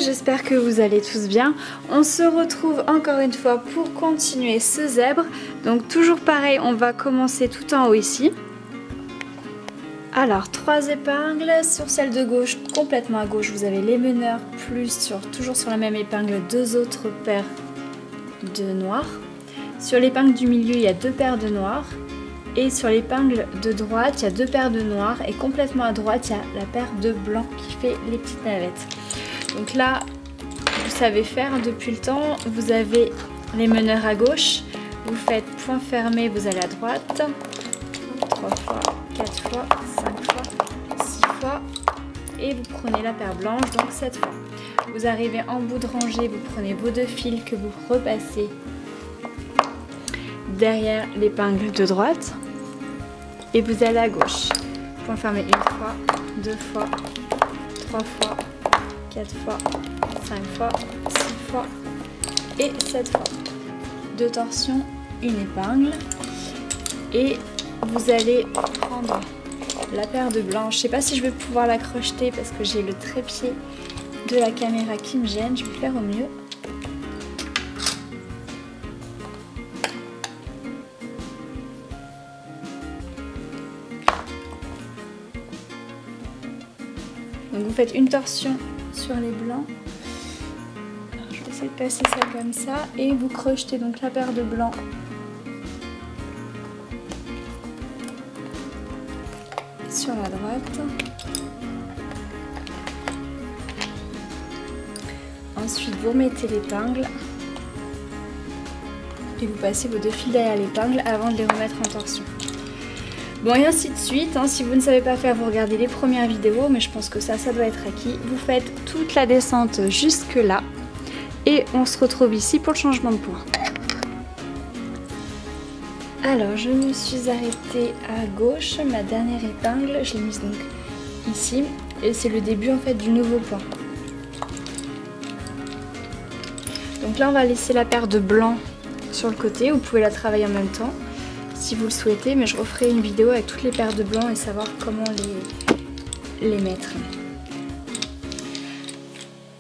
j'espère que vous allez tous bien. On se retrouve encore une fois pour continuer ce zèbre. Donc toujours pareil, on va commencer tout en haut ici. Alors 3 épingles, sur celle de gauche, complètement à gauche, vous avez les meneurs, plus toujours sur la même épingle, 2 autres paires de noirs. Sur l'épingle du milieu, il y a 2 paires de noirs. Et sur l'épingle de droite, il y a 2 paires de noirs. Et complètement à droite, il y a la paire de blanc qui fait les petites navettes. Donc là, vous savez faire depuis le temps. Vous avez les meneurs à gauche. Vous faites point fermé, vous allez à droite. 3 fois, 4 fois, 5 fois, 6 fois. Et vous prenez la paire blanche, donc 7 fois. Vous arrivez en bout de rangée, vous prenez vos 2 fils que vous repassez derrière l'épingle de droite. Et vous allez à gauche. Point fermé 1 fois, 2 fois, 3 fois, 4 fois, 5 fois, 6 fois et 7 fois. 2 torsions, une épingle. Et vous allez prendre la paire de blanc. Je ne sais pas si je vais pouvoir la crocheter parce que j'ai le trépied de la caméra qui me gêne. Je vais faire au mieux. Donc vous faites une torsion sur les blancs. Alors, je vais essayer de passer ça comme ça. Et vous crochetez donc la paire de blancs sur la droite. Ensuite vous remettez l'épingle. Et vous passez vos 2 fils derrière l'épingle avant de les remettre en torsion. Bon, et ainsi de suite, hein. Si vous ne savez pas faire, vous regardez les premières vidéos, mais je pense que ça doit être acquis. Vous faites toute la descente jusque là, et on se retrouve ici pour le changement de point. Alors, je me suis arrêtée à gauche, ma dernière épingle, je l'ai mise donc ici, et c'est le début en fait du nouveau point. Donc là, on va laisser la paire de blanc sur le côté, vous pouvez la travailler en même temps si vous le souhaitez, mais je referai une vidéo avec toutes les paires de blanc et savoir comment les mettre.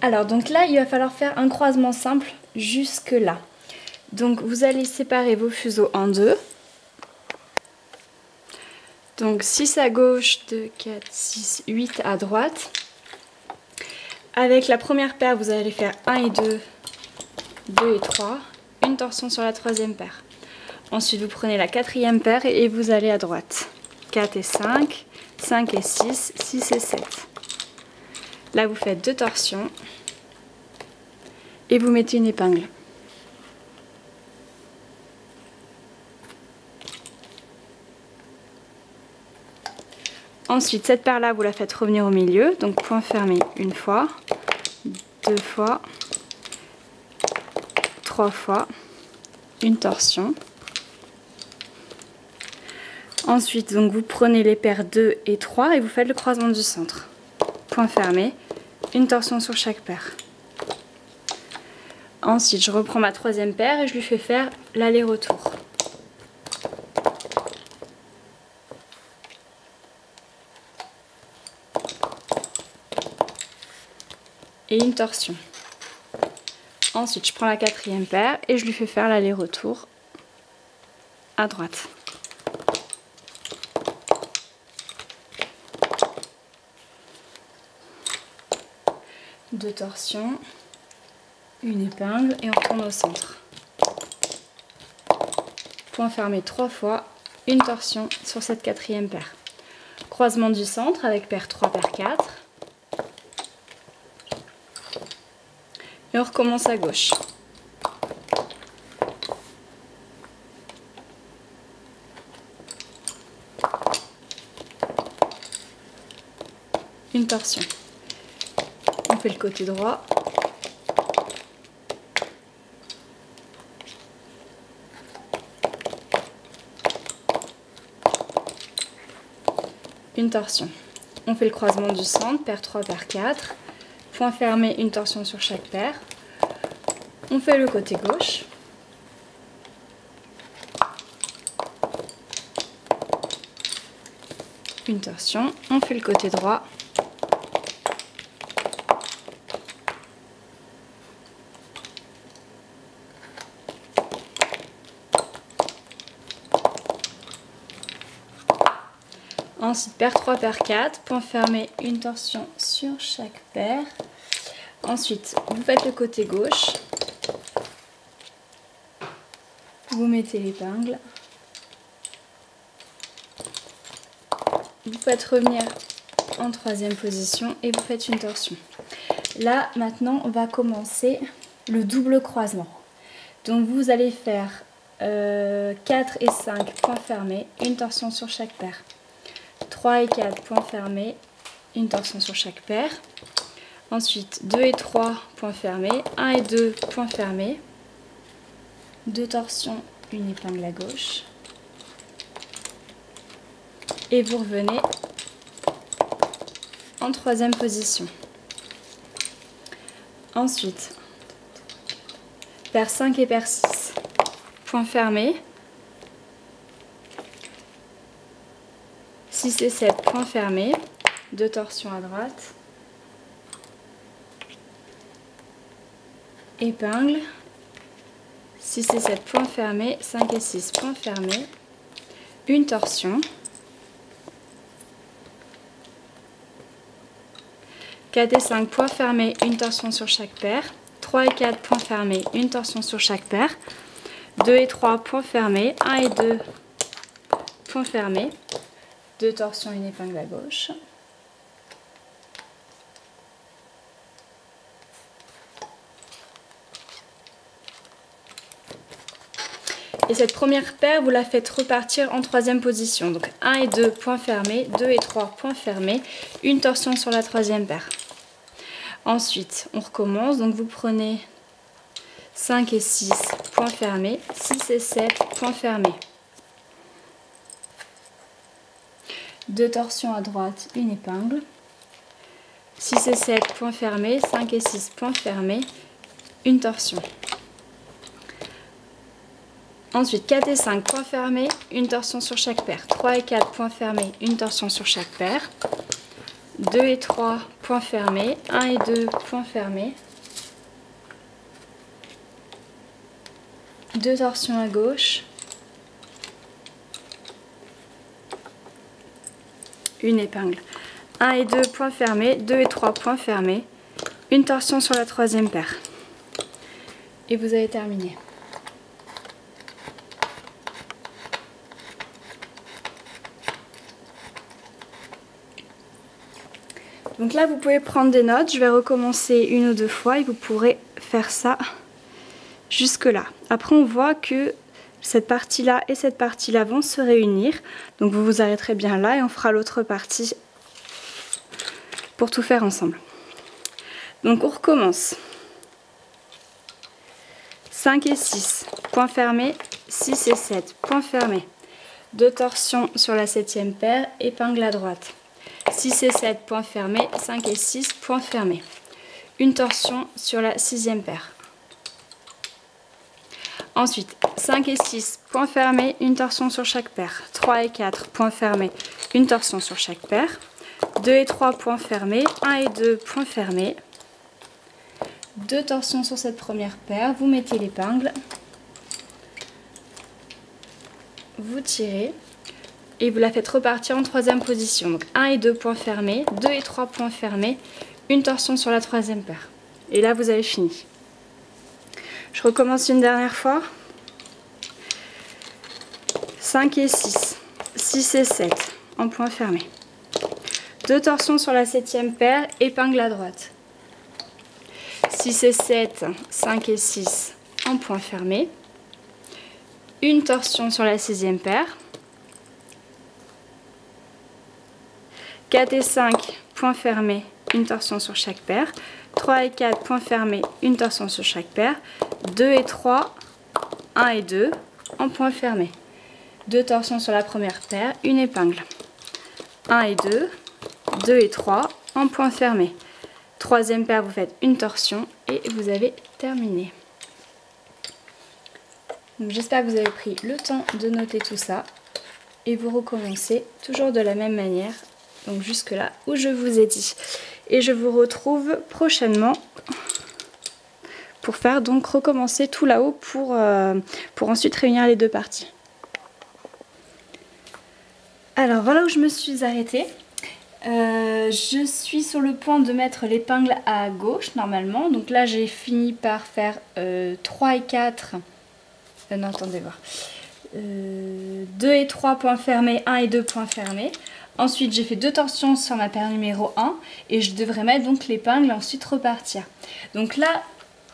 Alors donc là, il va falloir faire un croisement simple jusque là. Donc vous allez séparer vos fuseaux en 2. Donc 6 à gauche, 2, 4, 6, 8 à droite. Avec la première paire, vous allez faire 1 et 2, 2 et 3, une torsion sur la 3e paire. Ensuite, vous prenez la 4e paire et vous allez à droite. 4 et 5, 5 et 6, 6 et 7. Là, vous faites 2 torsions et vous mettez une épingle. Ensuite, cette paire-là, vous la faites revenir au milieu. Donc, point fermé 1 fois, 2 fois, 3 fois, une torsion. Ensuite, donc, vous prenez les paires 2 et 3 et vous faites le croisement du centre. Point fermé, une torsion sur chaque paire. Ensuite, je reprends ma 3e paire et je lui fais faire l'aller-retour. Et une torsion. Ensuite, je prends la 4e paire et je lui fais faire l'aller-retour à droite. Deux torsions, une épingle et on retourne au centre. Point fermé 3 fois, une torsion sur cette 4e paire. Croisement du centre avec paire 3, paire 4. Et on recommence à gauche. Une torsion. On fait le côté droit. Une torsion. On fait le croisement du centre, paire 3, paire 4. Point fermé, une torsion sur chaque paire. On fait le côté gauche. Une torsion. On fait le côté droit. Ensuite, paire 3, paire 4, point fermé, une torsion sur chaque paire. Ensuite, vous faites le côté gauche. Vous mettez l'épingle. Vous faites revenir en troisième position et vous faites une torsion. Là, maintenant, on va commencer le double croisement. Donc, vous allez faire 4 et 5, point fermé, une torsion sur chaque paire. 3 et 4, point fermé, une torsion sur chaque paire. Ensuite, 2 et 3, point fermé, 1 et 2, point fermé. 2 torsions, une épingle à gauche. Et vous revenez en troisième position. Ensuite, paire 5 et paire 6, point fermé. 6 et 7, point fermé. 2 torsions à droite. Épingle. 6 et 7, point fermé. 5 et 6, point fermé. Une torsion. 4 et 5, point fermé, une torsion sur chaque paire. 3 et 4, point fermé, une torsion sur chaque paire. 2 et 3, point fermé. 1 et 2, point fermé. 2 torsions, une épingle à gauche. Et cette première paire, vous la faites repartir en troisième position. Donc 1 et 2, point fermé. 2 et 3, point fermé. Une torsion sur la troisième paire. Ensuite, on recommence. Donc vous prenez 5 et 6, point fermé. 6 et 7, point fermé. 2 torsions à droite, une épingle. 6 et 7, point fermé. 5 et 6, point fermé. Une torsion. Ensuite, 4 et 5, point fermé. Une torsion sur chaque paire. 3 et 4, point fermé. Une torsion sur chaque paire. 2 et 3, point fermé. 1 et 2, point fermé. 2 torsions à gauche. Une épingle. 1 et 2, point fermé. 2 et 3, point fermé. Une torsion sur la troisième paire. Et vous avez terminé. Donc là, vous pouvez prendre des notes. Je vais recommencer une ou deux fois et vous pourrez faire ça jusque là. Après, on voit que cette partie-là et cette partie-là vont se réunir. Donc vous vous arrêterez bien là et on fera l'autre partie pour tout faire ensemble. Donc on recommence. 5 et 6, point fermé. 6 et 7, point fermé. 2 torsions sur la septième paire, épingle à droite. 6 et 7, point fermé. 5 et 6, point fermé. Une torsion sur la sixième paire. Ensuite, 5 et 6, point fermé. Une torsion sur chaque paire. 3 et 4, point fermé. Une torsion sur chaque paire. 2 et 3, point fermé. 1 et 2, point fermé. 2 torsions sur cette première paire. Vous mettez l'épingle. Vous tirez. Et vous la faites repartir en troisième position. Donc 1 et 2 points fermés, 2 et 3 points fermés, une torsion sur la troisième paire. Et là, vous avez fini. Je recommence une dernière fois. 5 et 6, 6 et 7 en point fermé. 2 torsions sur la septième paire, épingle à droite. 6 et 7, 5 et 6 en point fermé. Une torsion sur la sixième paire. 4 et 5, point fermé, une torsion sur chaque paire. 3 et 4, point fermé, une torsion sur chaque paire. 2 et 3, 1 et 2, en point fermé. 2 torsions sur la première paire, une épingle. 1 et 2, 2 et 3, en point fermé. Troisième paire, vous faites une torsion et vous avez terminé. J'espère que vous avez pris le temps de noter tout ça. Et vous recommencez toujours de la même manière. Donc jusque là où je vous ai dit. Et je vous retrouve prochainement pour faire donc recommencer tout là-haut pour ensuite réunir les deux parties. Alors voilà où je me suis arrêtée. Je suis sur le point de mettre l'épingle à gauche normalement. Donc là j'ai fini par faire 3 et 4. Non, attendez voir. 2 et 3 points fermés, 1 et 2 points fermés. Ensuite j'ai fait 2 torsions sur ma paire numéro 1 et je devrais mettre donc l'épingle et ensuite repartir. Donc là,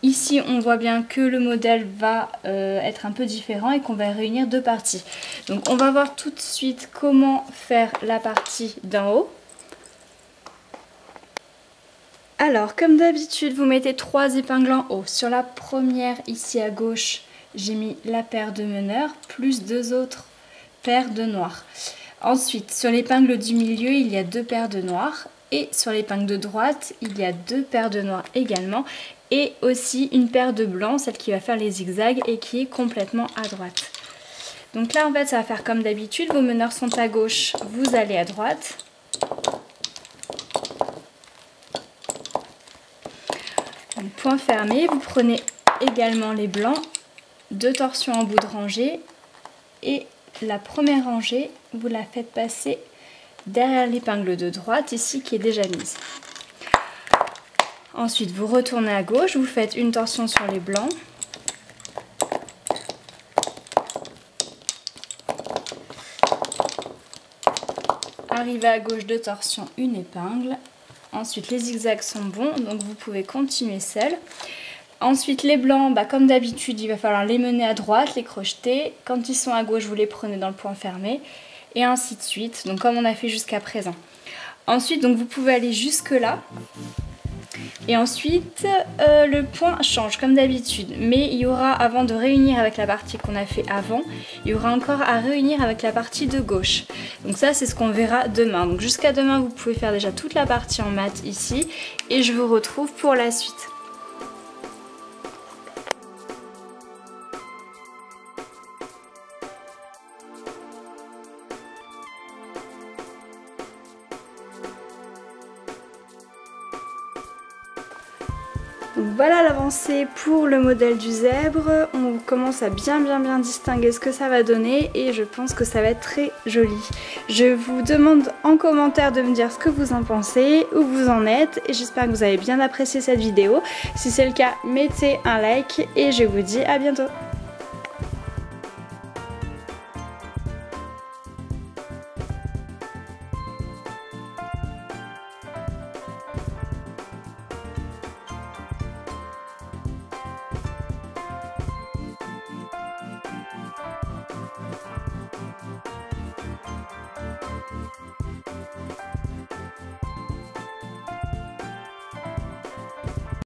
ici on voit bien que le modèle va être un peu différent et qu'on va réunir 2 parties. Donc on va voir tout de suite comment faire la partie d'en haut. Alors comme d'habitude vous mettez 3 épingles en haut. Sur la première ici à gauche j'ai mis la paire de meneurs plus 2 autres paires de noirs. Ensuite, sur l'épingle du milieu, il y a 2 paires de noirs. Et sur l'épingle de droite, il y a 2 paires de noirs également. Et aussi une paire de blancs, celle qui va faire les zigzags et qui est complètement à droite. Donc là, en fait, ça va faire comme d'habitude. Vos meneurs sont à gauche, vous allez à droite. Donc, point fermé, vous prenez également les blancs. 2 torsions en bout de rangée. Et la première rangée, vous la faites passer derrière l'épingle de droite ici qui est déjà mise. Ensuite vous retournez à gauche, vous faites une torsion sur les blancs. Arrivez à gauche, 2 torsions, une épingle. Ensuite les zigzags sont bons, donc vous pouvez continuer seul. Ensuite les blancs, comme d'habitude, il va falloir les mener à droite, les crocheter. Quand ils sont à gauche, vous les prenez dans le point fermé. Et ainsi de suite, donc comme on a fait jusqu'à présent. Ensuite, donc vous pouvez aller jusque là. Et ensuite, le point change comme d'habitude. Mais il y aura, avant de réunir avec la partie qu'on a fait avant, il y aura encore à réunir avec la partie de gauche. Donc ça, c'est ce qu'on verra demain. Donc jusqu'à demain, vous pouvez faire déjà toute la partie en mat ici. Et je vous retrouve pour la suite. Donc voilà l'avancée pour le modèle du zèbre. On commence à bien distinguer ce que ça va donner et je pense que ça va être très joli. Je vous demande en commentaire de me dire ce que vous en pensez, où vous en êtes et j'espère que vous avez bien apprécié cette vidéo. Si c'est le cas, mettez un like et je vous dis à bientôt.